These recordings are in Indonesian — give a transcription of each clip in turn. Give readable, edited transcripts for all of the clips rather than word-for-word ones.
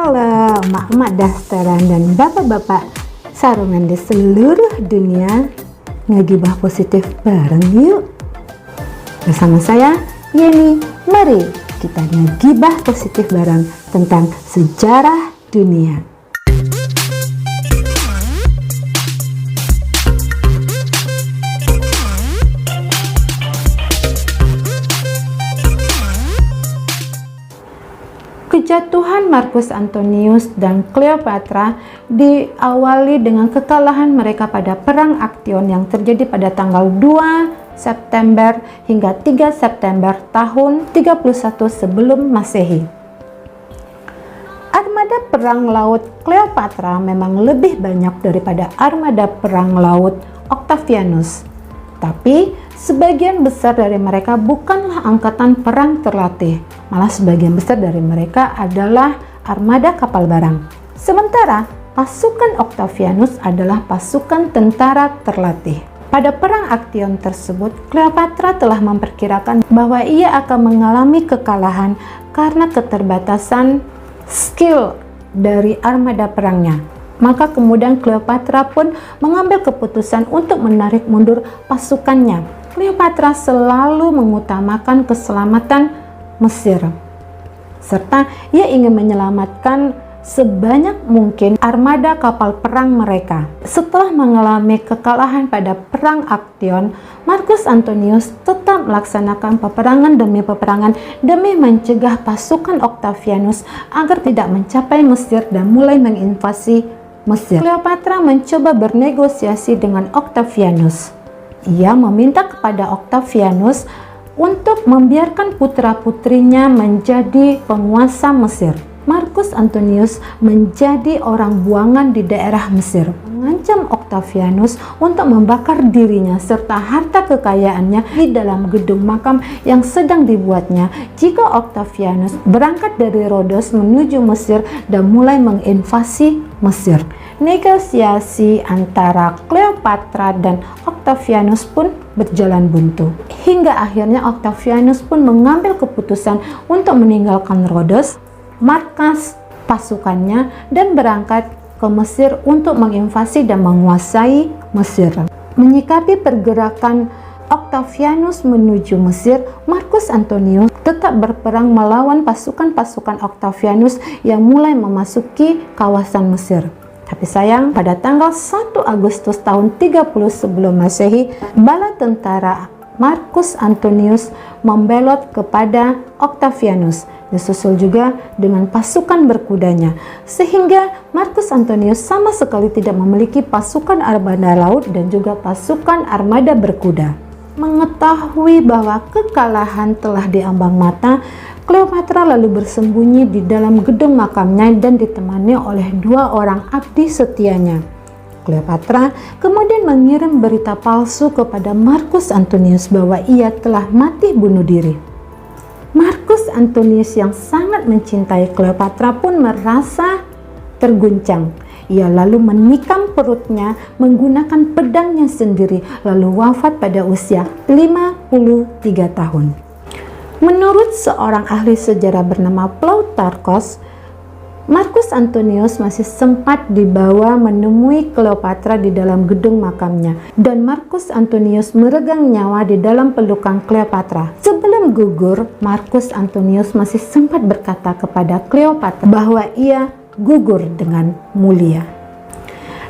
Halo emak-emak dasteran dan bapak-bapak sarungan di seluruh dunia, ngegibah positif bareng yuk. Bersama saya Yeni, mari kita ngegibah positif bareng tentang sejarah dunia. Kejatuhan Marcus Antonius dan Cleopatra diawali dengan kekalahan mereka pada Perang Aktion yang terjadi pada tanggal 2 September hingga 3 September tahun 31 sebelum Masehi. Armada perang laut Cleopatra memang lebih banyak daripada armada perang laut Octavianus. Tapi sebagian besar dari mereka bukanlah angkatan perang terlatih, malah sebagian besar dari mereka adalah armada kapal barang. Sementara pasukan Octavianus adalah pasukan tentara terlatih. Pada perang Aktion tersebut, Cleopatra telah memperkirakan bahwa ia akan mengalami kekalahan karena keterbatasan skill dari armada perangnya. Maka kemudian Cleopatra pun mengambil keputusan untuk menarik mundur pasukannya. Cleopatra selalu mengutamakan keselamatan Mesir, serta ia ingin menyelamatkan sebanyak mungkin armada kapal perang mereka. Setelah mengalami kekalahan pada Perang Aktion, Marcus Antonius tetap melaksanakan peperangan demi peperangan demi mencegah pasukan Octavianus agar tidak mencapai Mesir dan mulai menginvasi Mesir. Cleopatra mencoba bernegosiasi dengan Octavianus. Ia meminta kepada Octavianus untuk membiarkan putra-putrinya menjadi penguasa Mesir. Marcus Antonius menjadi orang buangan di daerah Mesir, mengancam Octavianus untuk membakar dirinya serta harta kekayaannya di dalam gedung makam yang sedang dibuatnya jika Octavianus berangkat dari Rhodos menuju Mesir dan mulai menginvasi Mesir. Negosiasi antara Cleopatra dan Octavianus pun berjalan buntu, hingga akhirnya Octavianus pun mengambil keputusan untuk meninggalkan Rhodos, markas pasukannya, dan berangkat ke Mesir untuk menginvasi dan menguasai Mesir. Menyikapi pergerakan Octavianus menuju Mesir, Marcus Antonius tetap berperang melawan pasukan-pasukan Octavianus yang mulai memasuki kawasan Mesir. Tapi sayang, pada tanggal 1 Agustus tahun 30 sebelum Masehi, bala tentara Marcus Antonius membelot kepada Octavianus, disusul juga dengan pasukan berkudanya, sehingga Marcus Antonius sama sekali tidak memiliki pasukan armada laut dan juga pasukan armada berkuda. Mengetahui bahwa kekalahan telah diambang mata, Cleopatra lalu bersembunyi di dalam gedung makamnya dan ditemani oleh 2 orang abdi setianya. Cleopatra kemudian mengirim berita palsu kepada Marcus Antonius bahwa ia telah mati bunuh diri. Marcus Antonius yang sangat mencintai Cleopatra pun merasa terguncang. Ia lalu menikam perutnya menggunakan pedangnya sendiri, lalu wafat pada usia 53 tahun. Menurut seorang ahli sejarah bernama Plutarchus, Marcus Antonius masih sempat dibawa menemui Cleopatra di dalam gedung makamnya, dan Marcus Antonius meregang nyawa di dalam pelukan Cleopatra. Sebelum gugur, Marcus Antonius masih sempat berkata kepada Cleopatra bahwa ia gugur dengan mulia.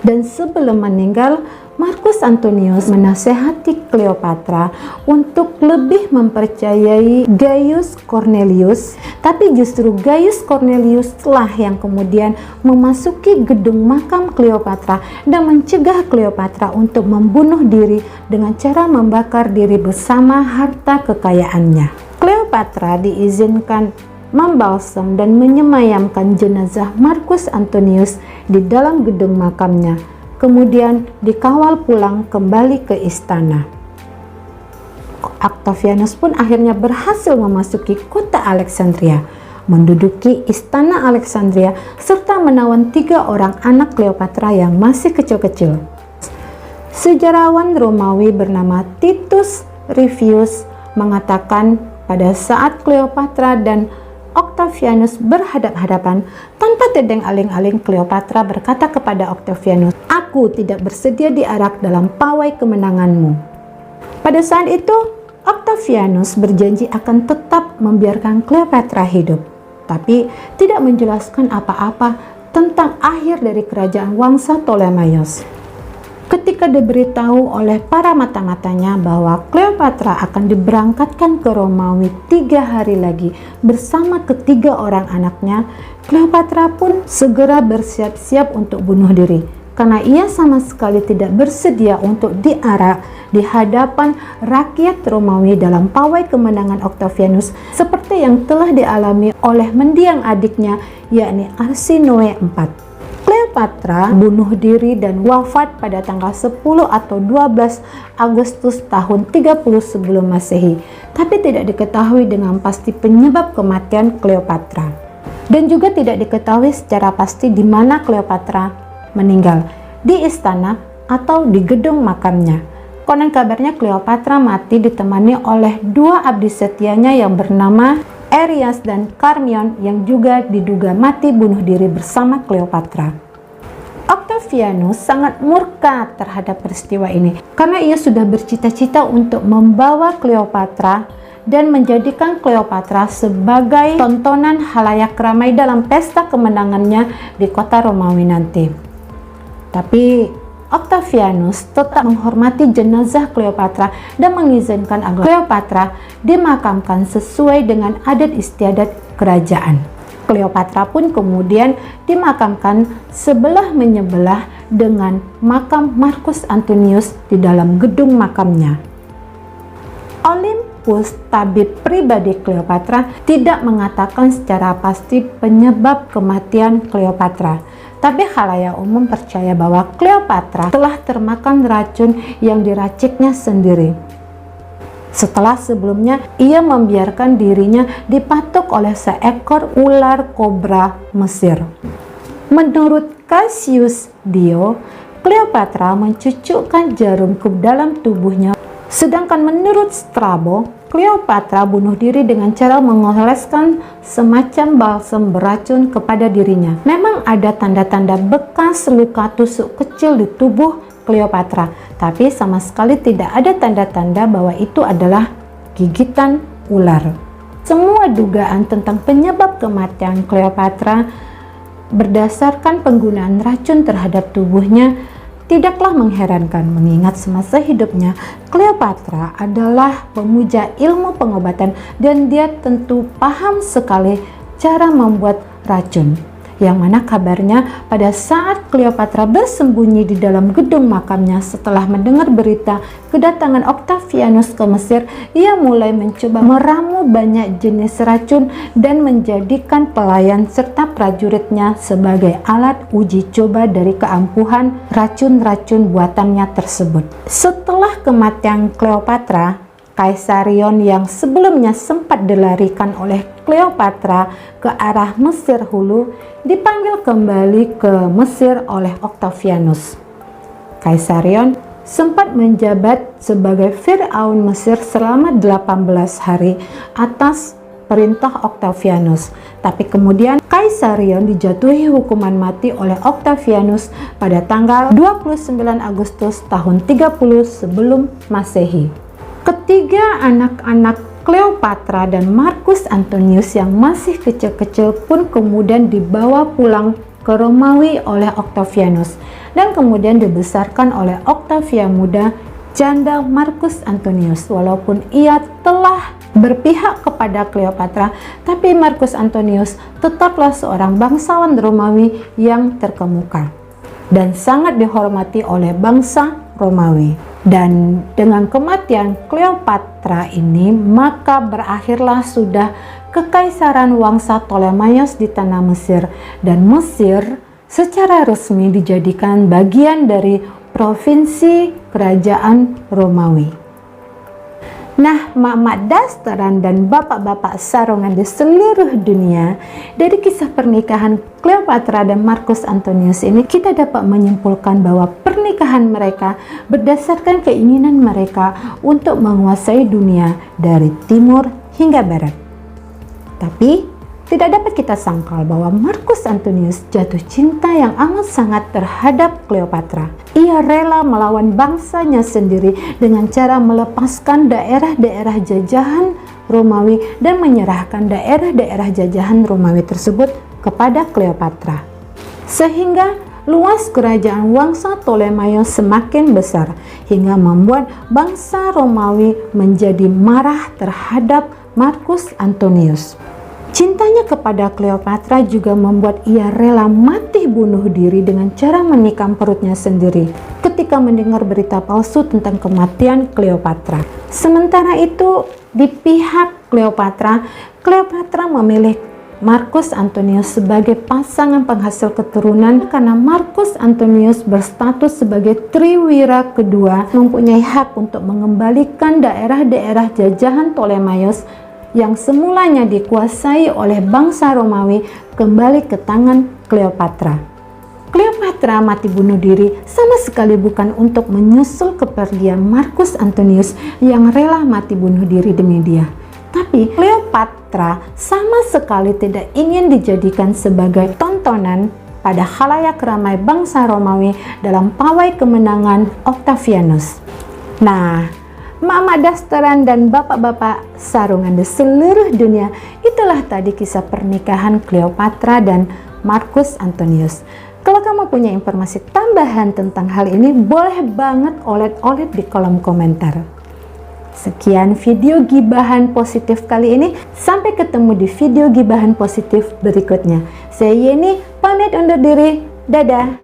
Dan sebelum meninggal, Marcus Antonius menasehati Cleopatra untuk lebih mempercayai Gaius Cornelius, tapi justru Gaius Cornelius lah yang kemudian memasuki gedung makam Cleopatra dan mencegah Cleopatra untuk membunuh diri dengan cara membakar diri bersama harta kekayaannya. Cleopatra diizinkan membalsam dan menyemayamkan jenazah Marcus Antonius di dalam gedung makamnya, kemudian dikawal pulang kembali ke istana. Octavianus pun akhirnya berhasil memasuki kota Alexandria, menduduki istana Alexandria, serta menawan 3 orang anak Cleopatra yang masih kecil-kecil. Sejarawan Romawi bernama Titus Livius mengatakan pada saat Cleopatra dan Octavianus berhadap-hadapan, tanpa tedeng aling-aling Cleopatra berkata kepada Octavianus, "Aku tidak bersedia diarak dalam pawai kemenanganmu." Pada saat itu, Octavianus berjanji akan tetap membiarkan Cleopatra hidup, tapi tidak menjelaskan apa-apa tentang akhir dari kerajaan Wangsa Ptolemaios. Ketika diberitahu oleh para mata-matanya bahwa Cleopatra akan diberangkatkan ke Romawi 3 hari lagi bersama ketiga orang anaknya, Cleopatra pun segera bersiap-siap untuk bunuh diri, karena ia sama sekali tidak bersedia untuk diarak di hadapan rakyat Romawi dalam pawai kemenangan Octavianus seperti yang telah dialami oleh mendiang adiknya, yakni Arsinoe IV. Cleopatra bunuh diri dan wafat pada tanggal 10 atau 12 Agustus tahun 30 sebelum Masehi, tapi tidak diketahui dengan pasti penyebab kematian Cleopatra. Dan juga tidak diketahui secara pasti di mana Cleopatra meninggal, di istana atau di gedung makamnya. Konon kabarnya Cleopatra mati ditemani oleh 2 abdi setianya yang bernama Erias dan Karmion, yang juga diduga mati bunuh diri bersama Cleopatra. Octavianus sangat murka terhadap peristiwa ini karena ia sudah bercita-cita untuk membawa Cleopatra dan menjadikan Cleopatra sebagai tontonan halayak ramai dalam pesta kemenangannya di kota Romawi nanti. Tapi Octavianus tetap menghormati jenazah Cleopatra dan mengizinkan agar Cleopatra dimakamkan sesuai dengan adat istiadat kerajaan. Cleopatra pun kemudian dimakamkan sebelah menyebelah dengan makam Marcus Antonius di dalam gedung makamnya. Olympus, tabib pribadi Cleopatra, tidak mengatakan secara pasti penyebab kematian Cleopatra. Tapi khalayak umum percaya bahwa Cleopatra telah termakan racun yang diraciknya sendiri. Setelah sebelumnya ia membiarkan dirinya dipatuk oleh seekor ular kobra Mesir. Menurut Cassius Dio, Cleopatra mencucukkan jarum ke dalam tubuhnya. Sedangkan menurut Strabo, Cleopatra bunuh diri dengan cara mengoleskan semacam balsam beracun kepada dirinya. Memang ada tanda-tanda bekas luka tusuk kecil di tubuh Cleopatra, tapi sama sekali tidak ada tanda-tanda bahwa itu adalah gigitan ular. Semua dugaan tentang penyebab kematian Cleopatra berdasarkan penggunaan racun terhadap tubuhnya tidaklah mengherankan, mengingat semasa hidupnya Cleopatra adalah pemuja ilmu pengobatan dan dia tentu paham sekali cara membuat racun. Yang mana kabarnya pada saat Cleopatra bersembunyi di dalam gedung makamnya setelah mendengar berita kedatangan Octavianus ke Mesir, ia mulai mencoba meramu banyak jenis racun dan menjadikan pelayan serta prajuritnya sebagai alat uji coba dari keampuhan racun-racun buatannya tersebut. Setelah kematian Cleopatra, Kaisarion yang sebelumnya sempat dilarikan oleh Cleopatra ke arah Mesir Hulu dipanggil kembali ke Mesir oleh Octavianus. Kaisarion sempat menjabat sebagai Firaun Mesir selama 18 hari atas perintah Octavianus. Tapi kemudian Kaisarion dijatuhi hukuman mati oleh Octavianus pada tanggal 29 Agustus tahun 30 sebelum Masehi. Ketiga anak-anak Cleopatra dan Marcus Antonius yang masih kecil-kecil pun kemudian dibawa pulang ke Romawi oleh Octavianus dan kemudian dibesarkan oleh Octavia muda, janda Marcus Antonius. Walaupun ia telah berpihak kepada Cleopatra, tapi Marcus Antonius tetaplah seorang bangsawan Romawi yang terkemuka dan sangat dihormati oleh bangsa Romawi. Dan dengan kematian Cleopatra ini, maka berakhirlah sudah kekaisaran Wangsa Ptolemaios di tanah Mesir, dan Mesir secara resmi dijadikan bagian dari provinsi kerajaan Romawi. Nah, mak-mak dasteran dan bapak-bapak sarongan di seluruh dunia, dari kisah pernikahan Cleopatra dan Marcus Antonius ini kita dapat menyimpulkan bahwa pernikahan mereka berdasarkan keinginan mereka untuk menguasai dunia dari timur hingga barat. Tapi Tidak dapat kita sangkal bahwa Marcus Antonius jatuh cinta yang amat sangat terhadap Cleopatra. Ia rela melawan bangsanya sendiri dengan cara melepaskan daerah-daerah jajahan Romawi dan menyerahkan daerah-daerah jajahan Romawi tersebut kepada Cleopatra. Sehingga luas kerajaan bangsa Ptolemaios semakin besar hingga membuat bangsa Romawi menjadi marah terhadap Marcus Antonius. Cintanya kepada Cleopatra juga membuat ia rela mati bunuh diri dengan cara menikam perutnya sendiri ketika mendengar berita palsu tentang kematian Cleopatra. Sementara itu, di pihak Cleopatra memilih Marcus Antonius sebagai pasangan penghasil keturunan karena Marcus Antonius berstatus sebagai triwira kedua, mempunyai hak untuk mengembalikan daerah-daerah jajahan Ptolemaios yang semulanya dikuasai oleh bangsa Romawi kembali ke tangan Cleopatra. Cleopatra mati bunuh diri sama sekali bukan untuk menyusul kepergian Marcus Antonius yang rela mati bunuh diri demi dia. Tapi Cleopatra sama sekali tidak ingin dijadikan sebagai tontonan pada khalayak ramai bangsa Romawi dalam pawai kemenangan Octavianus. Nah, Mama dasteran dan bapak-bapak sarungan di seluruh dunia, itulah tadi kisah pernikahan Cleopatra dan Marcus Antonius. Kalau kamu punya informasi tambahan tentang hal ini, boleh banget olet-olet di kolom komentar. Sekian video gibahan positif kali ini. Sampai ketemu di video gibahan positif berikutnya. Saya Yeni, pamit undur diri. Dadah.